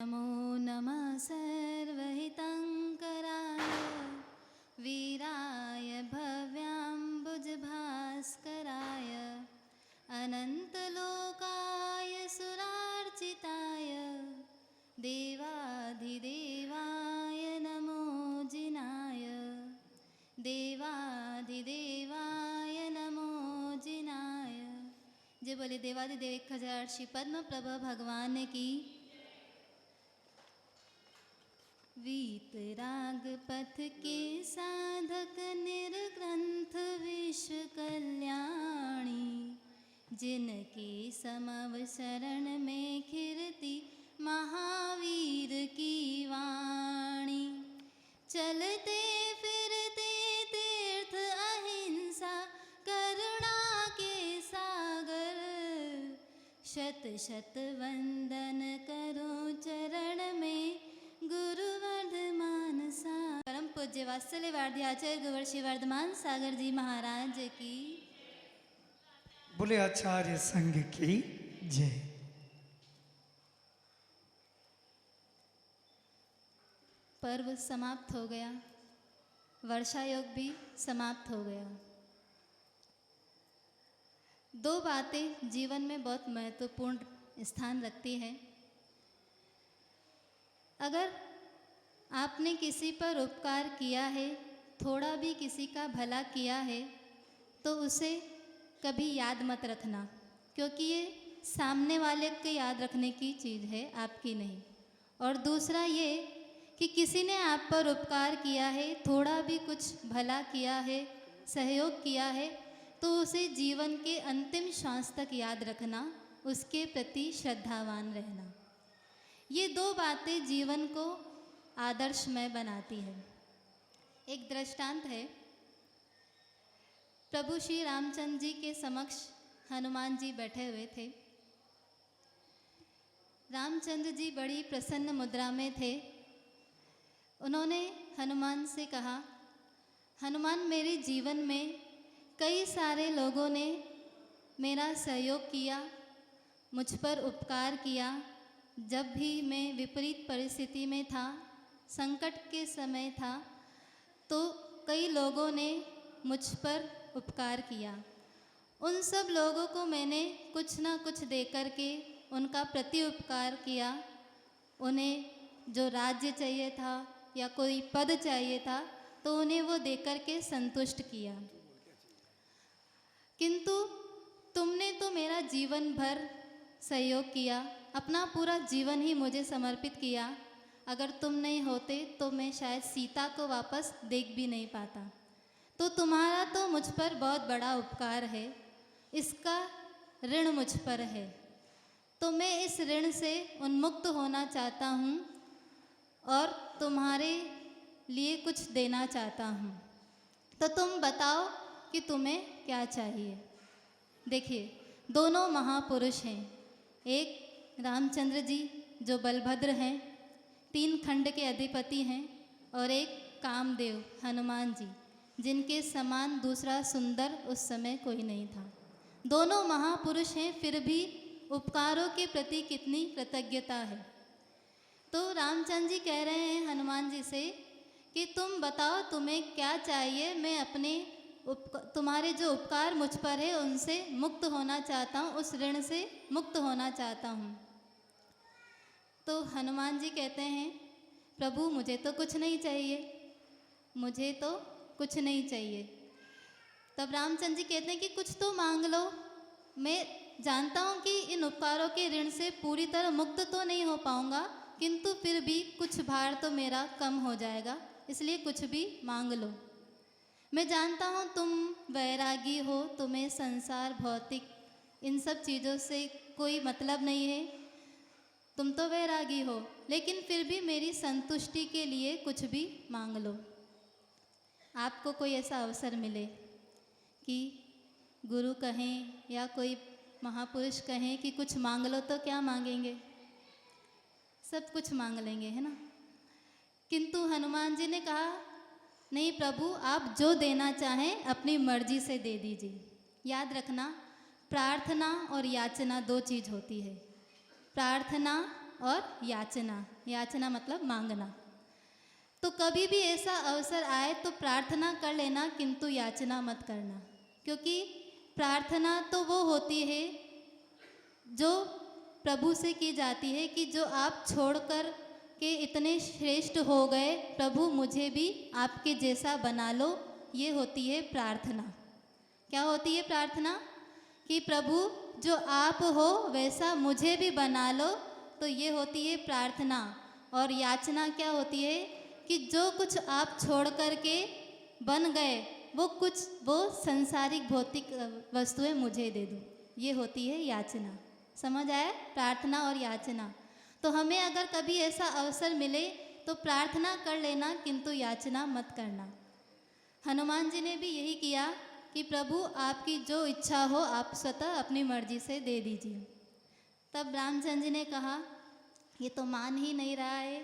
नमो नमः सर्वहितङ्कराय वीराय भव्याम्बुजभास्कराय अनन्तलोकाय सुरार्चिताय देवाधिदेवाय नमो जिनाय देवाधिदेवाय नमो जिनाय। जय बोले देवाधिदेव 1000 श्री पद्म प्रभा भगवान की। वीतराग पथ के साधक निर्ग्रंथ विश्व कल्याणी जिनके समव शरण में खिरती महावीर की वाणी। चलते फिरते तीर्थ अहिंसा करुणा के सागर शत शत वंदन करो चरण में गुरुवर्धमान सा। परम पूज्य वात्सल्य वार्ध्याचार्य गुरुवर्षि वर्धमान सागर जी महाराज की। बोले आचार्य संघ की जय। पर्व समाप्त हो गया, वर्षा योग भी समाप्त हो गया। दो बातें जीवन में बहुत महत्वपूर्ण स्थान रखती हैं। अगर आपने किसी पर उपकार किया है, थोड़ा भी किसी का भला किया है, तो उसे कभी याद मत रखना, क्योंकि ये सामने वाले के याद रखने की चीज़ है, आपकी नहीं। और दूसरा ये कि किसी ने आप पर उपकार किया है, थोड़ा भी कुछ भला किया है, सहयोग किया है, तो उसे जीवन के अंतिम श्वास तक याद रखना, उसके प्रति श्रद्धावान रहना। ये दो बातें जीवन को आदर्शमय बनाती है। एक दृष्टांत है। प्रभु श्री रामचंद्र जी के समक्ष हनुमान जी बैठे हुए थे। रामचंद्र जी बड़ी प्रसन्न मुद्रा में थे। उन्होंने हनुमान से कहा, हनुमान, मेरे जीवन में कई सारे लोगों ने मेरा सहयोग किया, मुझ पर उपकार किया। जब भी मैं विपरीत परिस्थिति में था, संकट के समय था, तो कई लोगों ने मुझ पर उपकार किया। उन सब लोगों को मैंने कुछ ना कुछ दे कर के उनका प्रति उपकार किया। उन्हें जो राज्य चाहिए था या कोई पद चाहिए था, तो उन्हें वो दे कर के संतुष्ट किया। किंतु तुमने तो मेरा जीवन भर सहयोग किया, अपना पूरा जीवन ही मुझे समर्पित किया। अगर तुम नहीं होते तो मैं शायद सीता को वापस देख भी नहीं पाता। तो तुम्हारा तो मुझ पर बहुत बड़ा उपकार है, इसका ऋण मुझ पर है। तो मैं इस ऋण से उन्मुक्त होना चाहता हूँ और तुम्हारे लिए कुछ देना चाहता हूँ। तो तुम बताओ कि तुम्हें क्या चाहिए। देखिए, दोनों महापुरुष हैं। एक रामचंद्र जी जो बलभद्र हैं, 3 खंड के अधिपति हैं, और एक कामदेव हनुमान जी, जिनके समान दूसरा सुंदर उस समय कोई नहीं था। दोनों महापुरुष हैं, फिर भी उपकारों के प्रति कितनी कृतज्ञता है। तो रामचंद्र जी कह रहे हैं हनुमान जी से कि तुम बताओ तुम्हें क्या चाहिए, मैं अपने तुम्हारे जो उपकार मुझ पर है उनसे मुक्त होना चाहता हूँ, उस ऋण से मुक्त होना चाहता हूँ। तो हनुमान जी कहते हैं, प्रभु मुझे तो कुछ नहीं चाहिए, मुझे तो कुछ नहीं चाहिए। तब रामचंद्र जी कहते हैं कि कुछ तो मांग लो। मैं जानता हूँ कि इन उपकारों के ऋण से पूरी तरह मुक्त तो नहीं हो पाऊँगा, किंतु फिर भी कुछ भार तो मेरा कम हो जाएगा, इसलिए कुछ भी मांग लो। मैं जानता हूँ तुम वैरागी हो, तुम्हें संसार भौतिक इन सब चीज़ों से कोई मतलब नहीं है, तुम तो वैरागी हो, लेकिन फिर भी मेरी संतुष्टि के लिए कुछ भी मांग लो। आपको कोई ऐसा अवसर मिले कि गुरु कहें या कोई महापुरुष कहें कि कुछ मांग लो, तो क्या मांगेंगे? सब कुछ मांग लेंगे, है ना। किंतु हनुमान जी ने कहा, नहीं प्रभु, आप जो देना चाहें अपनी मर्जी से दे दीजिए। याद रखना, प्रार्थना और याचना दो चीज़ होती है। प्रार्थना और याचना। याचना मतलब मांगना। तो कभी भी ऐसा अवसर आए तो प्रार्थना कर लेना, किंतु याचना मत करना। क्योंकि प्रार्थना तो वो होती है जो प्रभु से की जाती है कि जो आप छोड़कर के इतने श्रेष्ठ हो गए, प्रभु मुझे भी आपके जैसा बना लो। ये होती है प्रार्थना। क्या होती है प्रार्थना? कि प्रभु जो आप हो वैसा मुझे भी बना लो। तो ये होती है प्रार्थना। और याचना क्या होती है? कि जो कुछ आप छोड़ कर के बन गए वो संसारिक भौतिक वस्तुएं मुझे दे दो। ये होती है याचना। समझ आया? प्रार्थना और याचना। तो हमें अगर कभी ऐसा अवसर मिले तो प्रार्थना कर लेना, किंतु याचना मत करना। हनुमान जी ने भी यही किया कि प्रभु आपकी जो इच्छा हो आप स्वतः अपनी मर्जी से दे दीजिए। तब रामचंद्र जी ने कहा ये तो मान ही नहीं रहा है।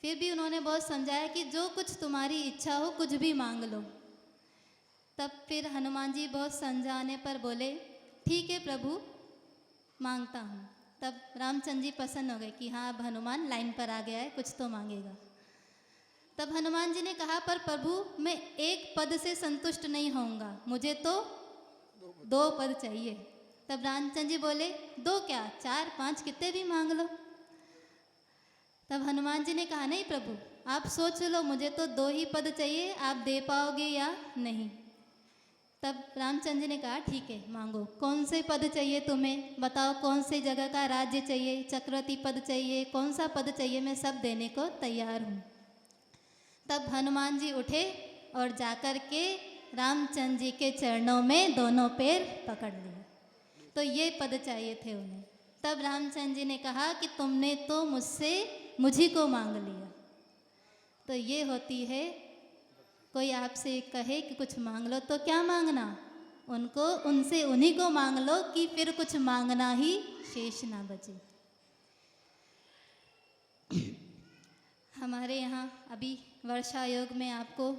फिर भी उन्होंने बहुत समझाया कि जो कुछ तुम्हारी इच्छा हो कुछ भी मांग लो। तब फिर हनुमान जी बहुत समझाने पर बोले ठीक है प्रभु, मांगता हूँ। तब रामचंद्र जी प्रसन्न हो गए कि हाँ अब हनुमान लाइन पर आ गया है, कुछ तो मांगेगा। तब हनुमान जी ने कहा पर प्रभु मैं एक पद से संतुष्ट नहीं होऊंगा, मुझे तो 2 पद चाहिए। तब रामचंद्र जी बोले 2 क्या 4 5 कितने भी मांग लो। तब हनुमान जी ने कहा नहीं प्रभु आप सोच लो, मुझे तो 2 ही पद चाहिए, आप दे पाओगे या नहीं। तब रामचंद्र जी ने कहा ठीक है मांगो, कौन से पद चाहिए तुम्हें बताओ, कौन से जगह का राज्य चाहिए, चक्रवर्ती पद चाहिए, कौन सा पद चाहिए, मैं सब देने को तैयार हूँ। तब हनुमान जी उठे और जाकर के रामचंद्र जी के चरणों में दोनों पैर पकड़ लिए। तो ये पद चाहिए थे उन्हें। तब रामचंद्र जी ने कहा कि तुमने तो मुझसे मुझी को मांग लिया। तो ये होती है, कोई आपसे कहे कि कुछ मांग लो तो क्या मांगना, उनको उनसे उन्हीं को मांग लो कि फिर कुछ मांगना ही शेष ना बचे। हमारे यहाँ अभी वर्षा योग में आपको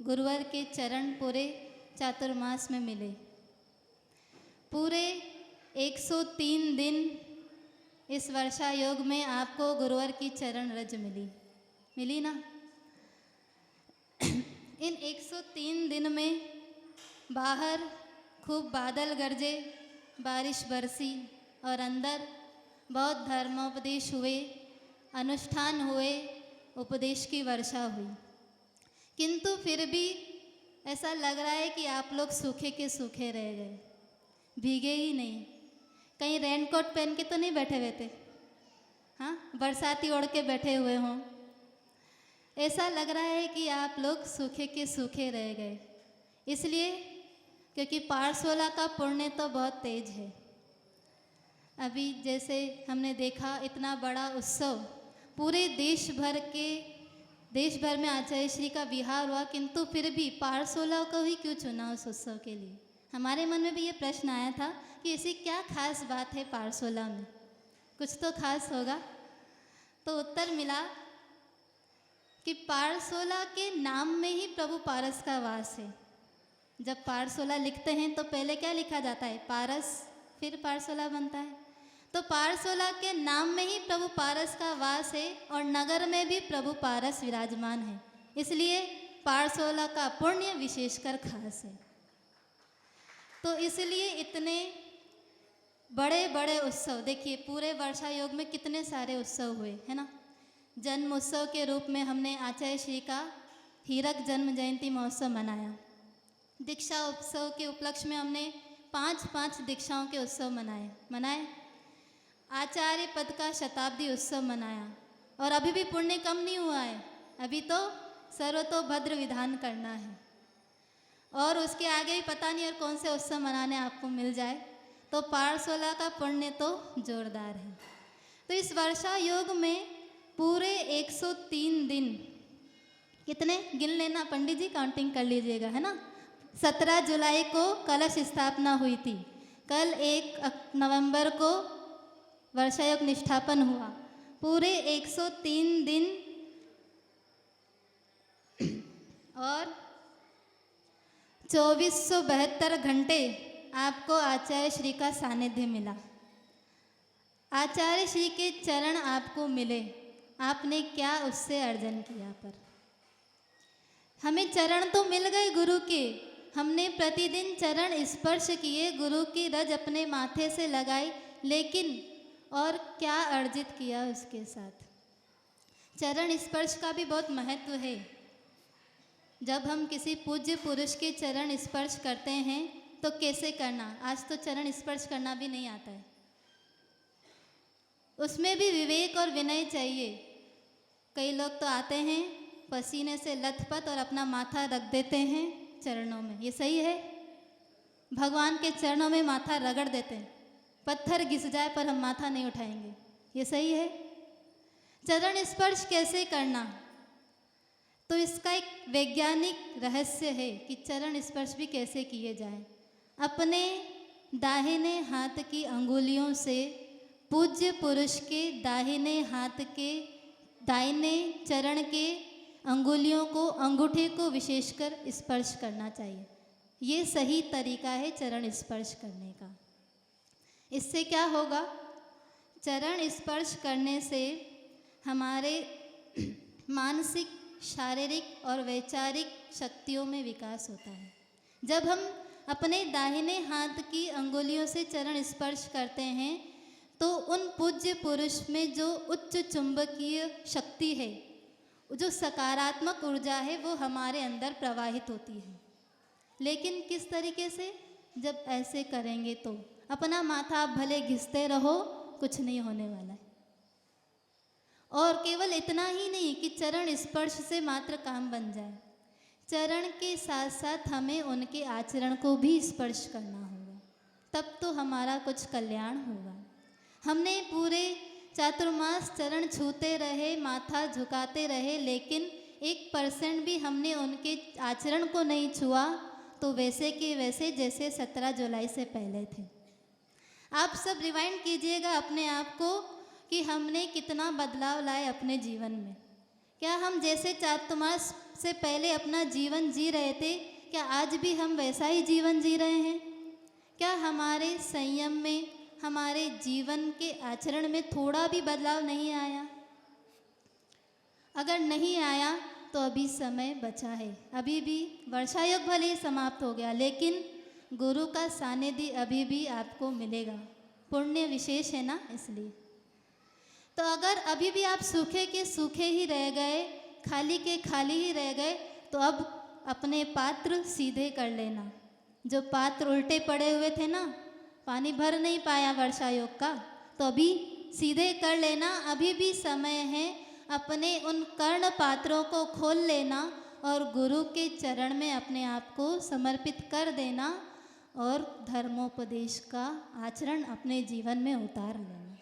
गुरुवर के चरण पूरे चातुर्मास में मिले। पूरे 103 दिन इस वर्षा योग में आपको गुरुवर की चरण रज मिली ना। इन 103 दिन में बाहर खूब बादल गरजे, बारिश बरसी और अंदर बहुत धर्मोपदेश हुए, अनुष्ठान हुए, उपदेश की वर्षा हुई। किंतु फिर भी ऐसा लग रहा है कि आप लोग सूखे के सूखे रह गए, भीगे ही नहीं। कहीं रेनकोट पहन के तो नहीं बैठे हुए थे, हाँ, बरसाती ओढ़ के बैठे हुए हों। ऐसा लग रहा है कि आप लोग सूखे के सूखे रह गए। इसलिए क्योंकि पारसोला का पुण्य तो बहुत तेज है। अभी जैसे हमने देखा इतना बड़ा उत्सव, पूरे देश भर में आचार्य श्री का विहार हुआ, किंतु फिर भी पारसोला को ही क्यों चुना उस उत्सव के लिए। हमारे मन में भी ये प्रश्न आया था कि ऐसी क्या खास बात है पारसोला में, कुछ तो खास होगा। तो उत्तर मिला कि पारसोला के नाम में ही प्रभु पारस का वास है। जब पारसोला लिखते हैं तो पहले क्या लिखा जाता है, पारस, फिर पारसोला बनता है। तो पारसोला के नाम में ही प्रभु पारस का वास है और नगर में भी प्रभु पारस विराजमान है। इसलिए पारसोला का पुण्य विशेषकर खास है। तो इसलिए इतने बड़े बड़े उत्सव देखिए, पूरे वर्षा योग में कितने सारे उत्सव हुए, है ना। जन्म उत्सव के रूप में हमने आचार्य श्री का हीरक जन्म जयंती महोत्सव मनाया। दीक्षा उत्सव के उपलक्ष्य में हमने 5 दीक्षाओं के उत्सव मनाए। आचार्य पद का शताब्दी उत्सव मनाया। और अभी भी पुण्य कम नहीं हुआ है, अभी तो सर्वतोभद्र विधान करना है। और उसके आगे भी पता नहीं और कौन से उत्सव मनाने आपको मिल जाए। तो पारसोला का पुण्य तो जोरदार है। तो इस वर्षा योग में पूरे 103 दिन, कितने गिन लेना पंडित जी, काउंटिंग कर लीजिएगा, है ना। 17 जुलाई को कलश स्थापना हुई थी। कल 1 नवंबर को वर्षा योग निष्ठापन हुआ। पूरे 103 दिन और 2472 घंटे आपको आचार्य श्री का सानिध्य मिला। आचार्य श्री के चरण आपको मिले, आपने क्या उससे अर्जन किया? पर हमें चरण तो मिल गए गुरु के, हमने प्रतिदिन चरण स्पर्श किए, गुरु की रज अपने माथे से लगाई, लेकिन और क्या अर्जित किया उसके साथ? चरण स्पर्श का भी बहुत महत्व है। जब हम किसी पूज्य पुरुष के चरण स्पर्श करते हैं तो कैसे करना? आज तो चरण स्पर्श करना भी नहीं आता है, उसमें भी विवेक और विनय चाहिए। कई लोग तो आते हैं पसीने से लथपथ और अपना माथा रख देते हैं चरणों में, ये सही है? भगवान के चरणों में माथा रगड़ देते हैं, पत्थर घिस जाए पर हम माथा नहीं उठाएंगे, ये सही है? चरण स्पर्श कैसे करना? तो इसका एक वैज्ञानिक रहस्य है कि चरण स्पर्श भी कैसे किए जाए। अपने दाहिने हाथ की अंगुलियों से पूज्य पुरुष के दाहिने हाथ के दाहिने चरण के अंगुलियों को, अंगूठे को विशेषकर स्पर्श करना चाहिए। ये सही तरीका है चरण स्पर्श करने का। इससे क्या होगा? चरण स्पर्श करने से हमारे मानसिक, शारीरिक और वैचारिक शक्तियों में विकास होता है। जब हम अपने दाहिने हाथ की अंगुलियों से चरण स्पर्श करते हैं तो उन पूज्य पुरुष में जो उच्च चुंबकीय शक्ति है, जो सकारात्मक ऊर्जा है, वो हमारे अंदर प्रवाहित होती है। लेकिन किस तरीके से? जब ऐसे करेंगे तो अपना माथा आप भले घिसते रहो, कुछ नहीं होने वाला है। और केवल इतना ही नहीं कि चरण स्पर्श से मात्र काम बन जाए, चरण के साथ साथ हमें उनके आचरण को भी स्पर्श करना होगा, तब तो हमारा कुछ कल्याण होगा। हमने पूरे चातुर्मास चरण छूते रहे, माथा झुकाते रहे, लेकिन 1% भी हमने उनके आचरण को नहीं छुआ तो वैसे के वैसे जैसे 17 जुलाई से पहले थे। आप सब रिवाइंड कीजिएगा अपने आप को कि हमने कितना बदलाव लाए अपने जीवन में। क्या हम जैसे चातुर्मास से पहले अपना जीवन जी रहे थे, क्या आज भी हम वैसा ही जीवन जी रहे हैं? क्या हमारे संयम में, हमारे जीवन के आचरण में थोड़ा भी बदलाव नहीं आया? अगर नहीं आया तो अभी समय बचा है, अभी भी वर्षा योग भले ही समाप्त हो गया, लेकिन गुरु का सानिध्य अभी भी आपको मिलेगा। पुण्य विशेष है ना, इसलिए। तो अगर अभी भी आप सूखे के सूखे ही रह गए, खाली के खाली ही रह गए, तो अब अपने पात्र सीधे कर लेना। जो पात्र उल्टे पड़े हुए थे ना, पानी भर नहीं पाया वर्षा योग का, तो अभी सीधे कर लेना। अभी भी समय है, अपने उन कर्ण पात्रों को खोल लेना और गुरु के चरण में अपने आप को समर्पित कर देना और धर्मोपदेश का आचरण अपने जीवन में उतार लेना।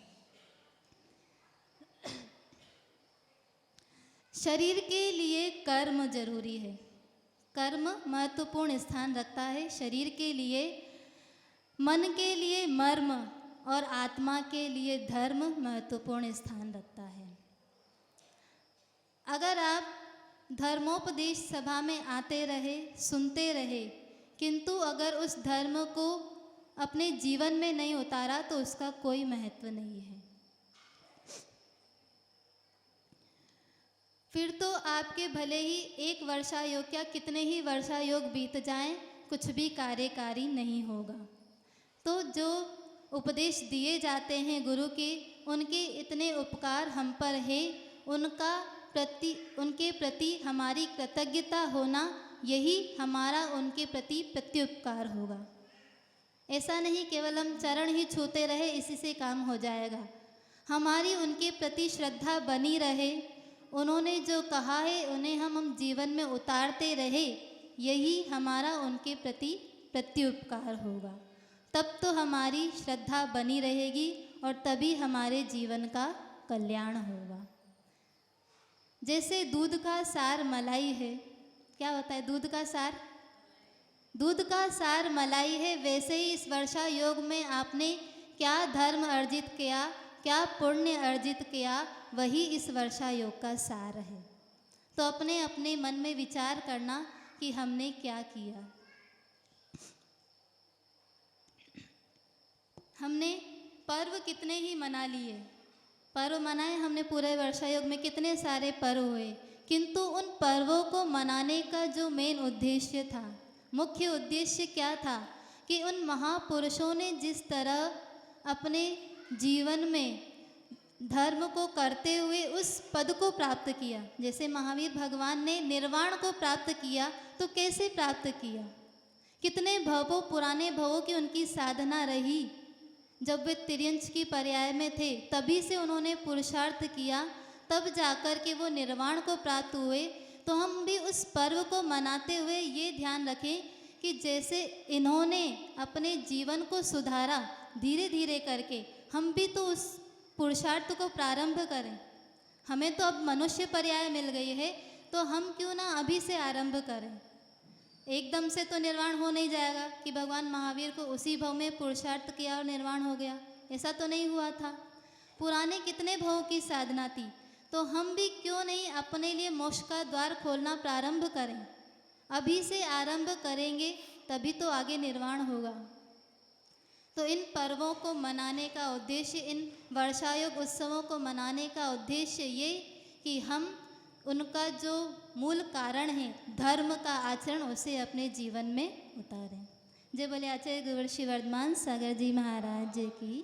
शरीर के लिए कर्म जरूरी है, कर्म महत्वपूर्ण स्थान रखता है शरीर के लिए। मन के लिए मर्म और आत्मा के लिए धर्म महत्वपूर्ण स्थान रखता है। अगर आप धर्मोपदेश सभा में आते रहे, सुनते रहे, किंतु अगर उस धर्म को अपने जीवन में नहीं उतारा तो उसका कोई महत्व नहीं है। फिर तो आपके भले ही 1 वर्षा योग या कितने ही वर्षा योग बीत जाएं, कुछ भी कार्यकारी नहीं होगा। तो जो उपदेश दिए जाते हैं गुरु के, उनके इतने उपकार हम पर है, उनके प्रति हमारी कृतज्ञता होना, यही हमारा उनके प्रति प्रत्युपकार होगा। ऐसा नहीं केवल हम चरण ही छूते रहे इसी से काम हो जाएगा। हमारी उनके प्रति श्रद्धा बनी रहे, उन्होंने जो कहा है उन्हें हम जीवन में उतारते रहे, यही हमारा उनके प्रति प्रत्युपकार होगा। तब तो हमारी श्रद्धा बनी रहेगी और तभी हमारे जीवन का कल्याण होगा। जैसे दूध का सार मलाई है, क्या होता है दूध का सार? दूध का सार मलाई है। वैसे ही इस वर्षा योग में आपने क्या धर्म अर्जित किया, क्या पुण्य अर्जित किया, वही इस वर्षा योग का सार है। तो अपने अपने मन में विचार करना कि हमने क्या किया। हमने पर्व कितने ही मना लिए, पर्व मनाए हमने पूरे वर्षा योग में, कितने सारे पर्व हुए, किंतु उन पर्वों को मनाने का जो मेन उद्देश्य था, मुख्य उद्देश्य क्या था कि उन महापुरुषों ने जिस तरह अपने जीवन में धर्म को करते हुए उस पद को प्राप्त किया, जैसे महावीर भगवान ने निर्वाण को प्राप्त किया, तो कैसे प्राप्त किया, कितने भवों, पुराने भवों की उनकी साधना रही, जब वे तिर्यंच की पर्याय में थे तभी से उन्होंने पुरुषार्थ किया, तब जाकर के वो निर्वाण को प्राप्त हुए। तो हम भी उस पर्व को मनाते हुए ये ध्यान रखें कि जैसे इन्होंने अपने जीवन को सुधारा धीरे धीरे करके, हम भी तो उस पुरुषार्थ को प्रारंभ करें। हमें तो अब मनुष्य पर्याय मिल गई है, तो हम क्यों ना अभी से आरंभ करें। एकदम से तो निर्वाण हो नहीं जाएगा कि भगवान महावीर को उसी भव में पुरुषार्थ किया और निर्वाण हो गया, ऐसा तो नहीं हुआ था। पुराने कितने भवों की साधना थी, तो हम भी क्यों नहीं अपने लिए मोक्ष का द्वार खोलना प्रारंभ करें। अभी से आरंभ करेंगे तभी तो आगे निर्वाण होगा। तो इन पर्वों को मनाने का उद्देश्य, इन वर्षायोग उत्सवों को मनाने का उद्देश्य ये कि हम उनका जो मूल कारण है धर्म का आचरण, उसे अपने जीवन में उतारें। जय बोले आचार्य गुरुवर श्री वर्धमान सागर जी महाराज की।